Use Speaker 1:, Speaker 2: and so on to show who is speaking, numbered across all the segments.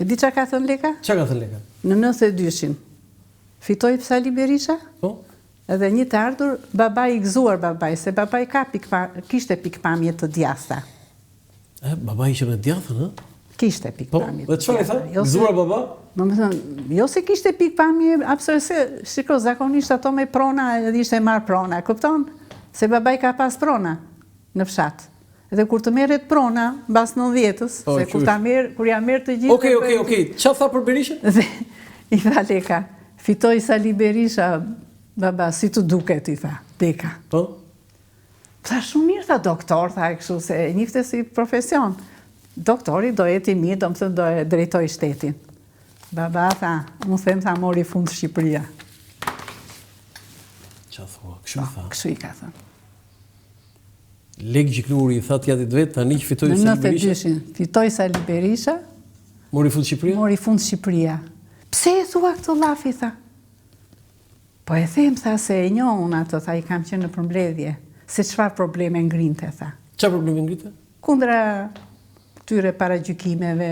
Speaker 1: E di çka ka thënë Leka?
Speaker 2: Çka ka thënë Leka?
Speaker 1: Në 92-shin. Fitoi Sali Berisha?
Speaker 2: Po.
Speaker 1: Edhe një të ardhur, babai i gëzuar babai, se babai kishte pikpamje të djatha.
Speaker 2: Babai ishte me djathën, ë?
Speaker 1: Kishte pikpamje.
Speaker 2: Po, dhe çfarë i tha? Gëzuar baba?
Speaker 1: Do të thënë, jo se kishte pikpamje, absolutisht, shiko, zakonisht ato me prona, edhe ishte marr prona, kupton? Se babai ka pas prona në fshat. Edhe kur të merret prona, mbas 90-s, se kur ja merr të gjithë.
Speaker 2: Okej. Çfarë tha për Berishën?
Speaker 1: I tha Leka, fitoi Sali Berisha, baba, si të duket, i tha, Leka.
Speaker 2: Po?
Speaker 1: Tha shumë mirë, tha doktor, tha kështu, se njifte si profesion. Doktori do jeti mirë, do më thënë do e drejtoj shtetin. Baba tha, mu them, tha, mori fund Shqipëria.
Speaker 2: Qa thua, kështu i tha?
Speaker 1: Kështu i ka thënë.
Speaker 2: Lek Gjiknuri i tha t'jatit vetë, tani që fitoj Sali Berisha?
Speaker 1: Në 92-shin, fitoj Sali Berisha.
Speaker 2: Mori fund Shqipëria?
Speaker 1: Mori fund Shqipëria. Pse e thua këtë lafi, tha? Po e them, tha, se e njohun ato, tha, i kam qenë në përmbledhje. Se çfarë probleme ngrinte, tha.
Speaker 2: Çfarë probleme ngrinte?
Speaker 1: Kundra këtyre paragjykimeve,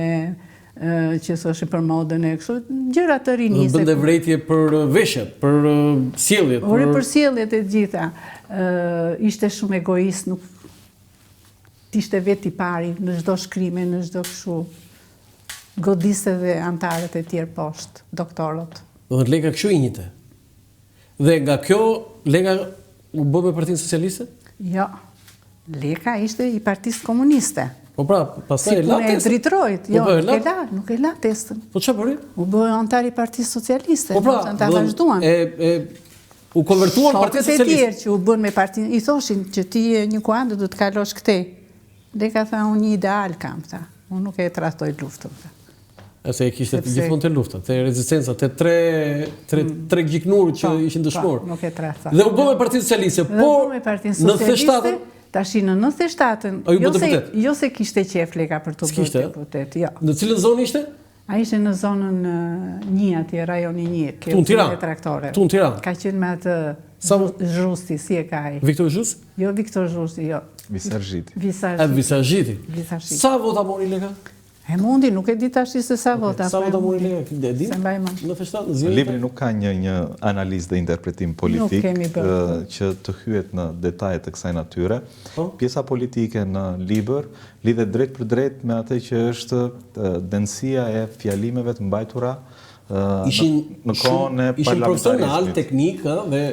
Speaker 1: që thoshe për modën e kështu, gjëra të rinisë.
Speaker 2: Bënde vrejtje për veshjet, për sjelljet.
Speaker 1: Për sjelljet e gjitha. Ishte shumë egoist, nuk ishte vetë i pari në çdo shkrime, në çdo kështu. Godiste dhe antarët e tjerë poshtë, doktorët.
Speaker 2: Do të Leka kështu i njëte. Dhe nga kjo, Leka u bë me Partinë Socialiste?
Speaker 1: Jo. Leka ishte i Partisë Komuniste.
Speaker 2: Po pra, pastaj e la testën?
Speaker 1: Si dritrojt, jo, nuk e la testën.
Speaker 2: Po çfarë bëri?
Speaker 1: U bë antar i Partisë Socialiste.
Speaker 2: Po pra,
Speaker 1: ta vazhduan.
Speaker 2: U konvertuan në Partinë Socialiste.
Speaker 1: Shokët e tjerë që u bën me Partinë, i thoshin që ti një kuandë do të kalosh këtej. Leka tha, unë një ideal kam, tha. Unë nuk e trahtoj luftën, tha.
Speaker 2: Se e kishte gjithmonë të lufta, të rezistenca, të tre gjiknurë që ishin dëshmorë.
Speaker 1: Nuk e trahta.
Speaker 2: Dhe u bë me Partinë Socialiste, por në 97-ën
Speaker 1: tashi në 97-ën, jo se kishte qef Leka për të bërë deputet, jo.
Speaker 2: Në cilën zonë ishte?
Speaker 1: A ishte në zonën 1 atje, rajoni 1, ke
Speaker 2: Tiranë.
Speaker 1: traktore.
Speaker 2: Tu në Tiranë.
Speaker 1: Ka qenë me atë Zhusti, si e ka ai?
Speaker 2: Viktor Zhusti?
Speaker 1: Jo, Viktor Zhusti, jo.
Speaker 3: Visargjiti.
Speaker 2: Visargjiti. Sa vota mori Leka?
Speaker 1: E mundi, nuk e di tash se sa vota.
Speaker 2: Sa vota mori Leka? E di? Në feshtat?
Speaker 3: Libri nuk ka një analizë dhe interpretim politik që të hyet në detajet të kësaj natyre. Pjesa politike në libër lidhet drejt për drejt me atë që është dënësia e fjalimeve të mbajtura në kohën e
Speaker 2: parlamentarizmit. Ishin profesional, teknik dhe...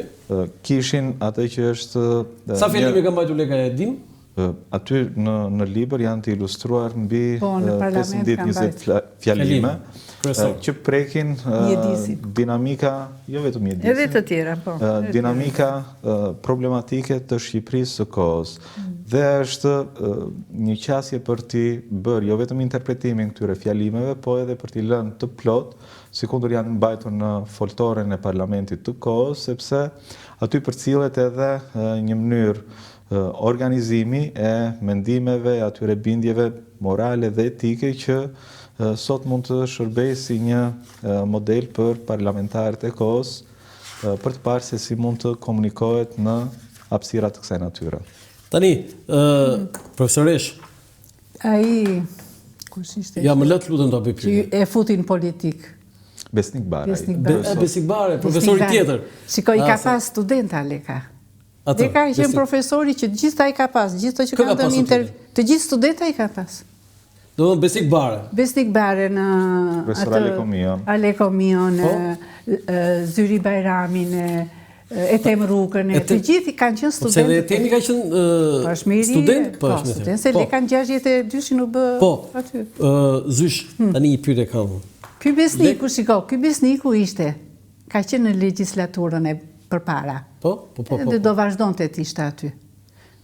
Speaker 3: Kishin atë që është...
Speaker 2: Sa fjalime ka mbajtur Leka e dim?
Speaker 3: Aty në libër janë të ilustruar mbi 15-20 fjalime që prekin dinamika, jo vetëm mjedisit,
Speaker 1: edhe të tjera, po.
Speaker 3: Dinamika problematike të Shqipërisë së kohës. Dhe është një qasje për t'i bërë jo vetëm interpretimin këtyre fjalimeve, po edhe për t'i lënë të plot, sikundur janë mbajtur në foltoren e parlamentit të kohës, sepse aty përcillet edhe një mënyrë organizimi e mendimeve, atyre bindjeve morale dhe etike që sot mund të shërbej si një model për parlamentarët e kohës për të parë se si mund të komunikohet në hapësira të kësaj natyre.
Speaker 2: Tani, profesoresh,
Speaker 1: ai kush ishte?
Speaker 2: Ja, më lët lutem ta bëj pyetje.
Speaker 1: E futin politik.
Speaker 3: Besnik Bare.
Speaker 2: Besnik Bare, profesori tjetër.
Speaker 1: Shikoj, ka pas studenta Leka. Leka i qenë profesori që gjitha i ka pas, gjitha që kanë dëmë intervjë, të gjithë studenta i ka pas.
Speaker 2: Do të Besnik Bare.
Speaker 1: Besnik Bare në
Speaker 3: Profesor
Speaker 1: Alekomion, Zyri Bajramin, Etem Rukën, të gjithë kanë qenë studentë.
Speaker 2: Se dhe Etemi ka qenë student?
Speaker 1: Po, student, se Leka në 62 nuk bë aty.
Speaker 2: Zysh, tani një pyetje kam.
Speaker 1: Ky Besniku, shiko, ky Besniku ishte, ka qenë në legjislaturën e përpara.
Speaker 2: Po.
Speaker 1: Dhe do vazhdonte të ishte aty.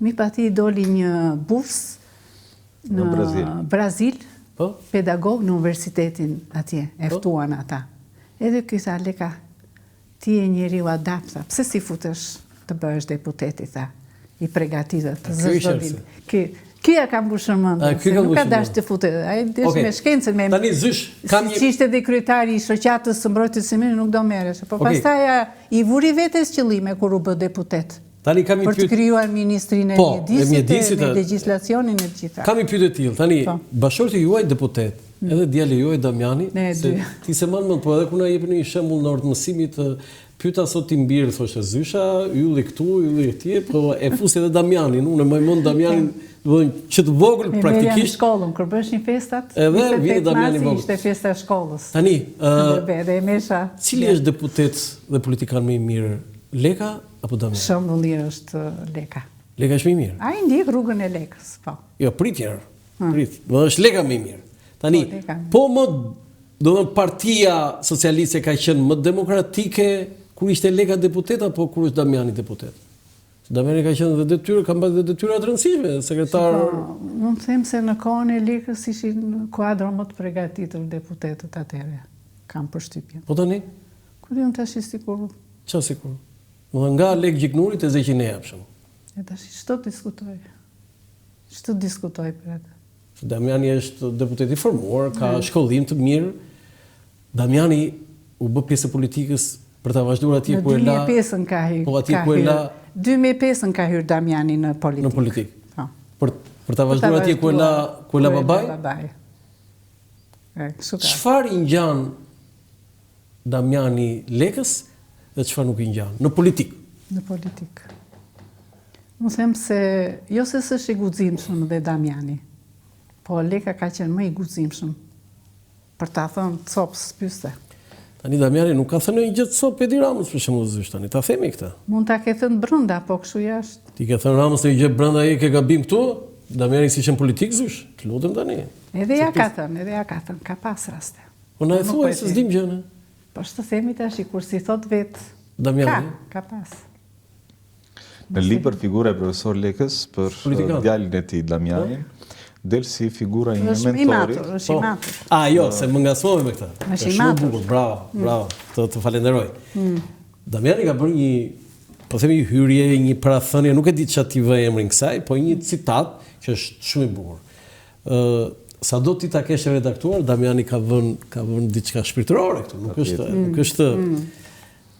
Speaker 1: Mi pati doli një burs në Brazil, pedagog në universitetin atje, eftuan ata. Edhe ky tha, Leka, ti e njeriu adapta, pse si futesh të bëhesh deputeti, tha, i përgatitur të zëvendin. Kia ka mbushur mendjen, nuk ka dash të futet, ai desh me shkencën me.
Speaker 2: Tani zysh, kam një
Speaker 1: si ishte dhe kryetari i shoqatës së mbrojtjes së Sëmiri, nuk do merresh, po pastaj i vuri vetes qëllime kur u bë deputet.
Speaker 2: Tani kam një
Speaker 1: pyetje. Për të krijuar ministrinë e mjedisit, me legjislacionin e gjitha.
Speaker 2: Kam një pyetje të tillë. Tani bashkëshorti juaj deputet Edhe djali juaj Damiani,
Speaker 1: Ne
Speaker 2: se
Speaker 1: dy.
Speaker 2: ti se mand po edhe kur na jepni një shembull në orë të mësimit, pyeta sot ti mbir, thoshte Zysha, ylli këtu, ylli atje, po e fusi edhe Damianin, unë më mund Damianin, do të thonë që të vogël praktikisht.
Speaker 1: Në shkollën, kur bësh një festat,
Speaker 2: Edhe vjen Damiani vogël.
Speaker 1: Ishte festa e shkollës.
Speaker 2: Tani,
Speaker 1: Dhe e mesha.
Speaker 2: cili është deputet dhe politikan më i mirë, Leka apo Damiani?
Speaker 1: Shëmbulli është Leka.
Speaker 2: Leka është më i mirë.
Speaker 1: Ai ndjek rrugën e Lekës, po.
Speaker 2: Jo, pritjer. Prit. Do është Leka më i mirë. Tani,
Speaker 1: Leka.
Speaker 2: po më do të partia socialiste ka qenë më demokratike kur ishte Leka deputet apo kur është Damiani deputet? Damiani ka qenë dhe detyrë, ka mbajtur dhe detyra të rëndësishme, sekretar.
Speaker 1: Po, unë them se në kohën e Lekës ishin kuadro më të përgatitur deputetët atëherë. Kam përshtypjen.
Speaker 2: Po tani,
Speaker 1: Kur unë tash sikur
Speaker 2: çfarë sikur? Do nga Lek Gjiknuri te Zeqinea për shembull.
Speaker 1: e tash ç'do diskutoj. Ç'do diskutoj për atë?
Speaker 2: Damiani është deputet i formuar, ka shkollim të mirë. Damiani u bë pjesë e politikës për ta vazhduar atje ku e la.
Speaker 1: Në 2005 ka hyrë.
Speaker 2: Po atje ku e la
Speaker 1: 2005 ka hyrë Damiani në politikë.
Speaker 2: në politikë.
Speaker 1: Po.
Speaker 2: Për ta vazhduar atje ku e la babai.
Speaker 1: Babai. Kështu ka.
Speaker 2: Çfarë i ngjan Damiani Lekës dhe çfarë nuk i ngjan në politikë?
Speaker 1: Në politikë. Unë them se jo se s'është i guximshëm dhe Damiani, po Leka ka qenë më i guximshëm për ta thënë copës pyste.
Speaker 2: Tani Damiani nuk ka thënë një gjë të sot Edi Ramës për shembull Zysh tani, ta themi këtë.
Speaker 1: Mund ta ke thënë brenda, po kështu jashtë.
Speaker 2: Ti ke thënë Ramës një gjë brenda ai ke gabim këtu? Damiani si qenë politik Zysh? Të lutem tani.
Speaker 1: Edhe ja ka thënë, ka pas raste.
Speaker 2: Po na e
Speaker 1: Nuk
Speaker 2: thuaj
Speaker 1: po e
Speaker 2: se
Speaker 1: di.
Speaker 2: s'dim gjën.
Speaker 1: Po shtë themi tash i kur si thot vetë.
Speaker 2: Damiani.
Speaker 1: Ka pas.
Speaker 3: Në libër figura e profesor Lekës për
Speaker 2: Politikan.
Speaker 3: djalin e tij Damianin, del si figura e një
Speaker 1: Është i
Speaker 3: mentorit.
Speaker 1: matur, është i matur.
Speaker 2: Jo, se më ngasmove me këtë.
Speaker 1: Është i
Speaker 2: shumë
Speaker 1: matur.
Speaker 2: bukur, bravo, të falenderoj. Damiani ka bërë një, po themi një hyrje, një parathënie, nuk e di çfarë ti vë emrin kësaj, po një citat që është shumë i bukur. Sado ti ta kesh redaktuar, Damiani ka vënë diçka shpirtërore këtu, nuk është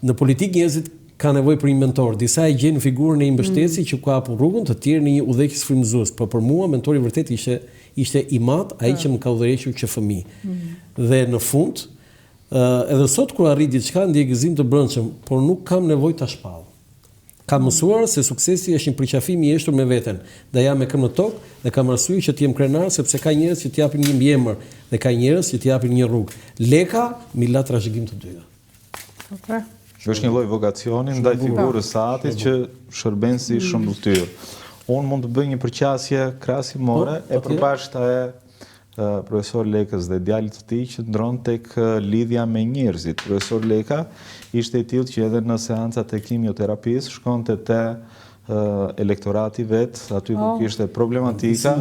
Speaker 2: në politikë njerëzit ka nevojë për një mentor. Disa e gjejnë figurën e një mbështetësi që ka hapur rrugën, të tjerë në një udhëheqës frymëzues, por për mua mentori vërtet ishte Imat, ai që më ka udhëhequr që fëmijë. Dhe në fund, edhe sot kur arrit diçka ndjej gëzim të brendshëm, por nuk kam nevojë ta shpall. Kam mësuar se suksesi është një përqafim i eshtur me veten, dhe jam me këmbë në tokë dhe kam arsye që të jem krenar sepse ka njerëz që të japin një mbiemër dhe ka njerëz që të japin një rrugë. Leka mi la trashëgim të dyja.
Speaker 3: Është një lloj vokacioni ndaj figurës së atit që shërben si shëmbulltyr. Unë mund të bëj një përqasje krahasimore e përbashkëta e profesor Lekës dhe djalit të tij që ndron tek lidhja me njerëzit. Profesor Leka ishte i tillë që edhe në seancat e kimioterapisë shkonte te elektorati vet, aty ku kishte problematika,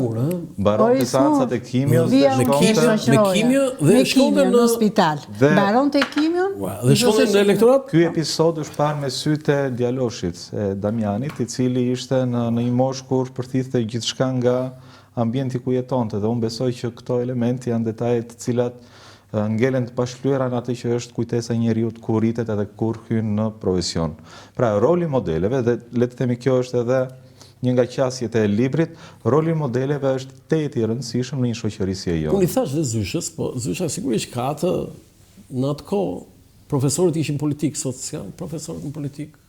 Speaker 3: mbaronte seancat e kimios
Speaker 2: me kimio dhe shkonte në
Speaker 1: spital. Mbaronte kimion
Speaker 2: dhe shkonte në elektorat.
Speaker 3: Ky episod është parë me sytë e djaloshit e Damianit, i cili ishte në një moshë kur përthithte gjithçka nga ambienti ku jetonte, dhe unë besoj që këto elementi janë detaje të cilat ngelen të pashlyera në atë që është kujtesa e njeriut kur rritet edhe kur hyn në profesion. Pra, roli modeleve, dhe le të themi kjo është edhe një nga qasjet e librit, roli modeleve është tetë i rëndësishëm në një shoqëri si e jonë.
Speaker 2: Unë i thash dhe Zyshës, po Zysha sigurisht ka atë në atë kohë profesorët ishin politik, sot s'janë profesorët në politikë.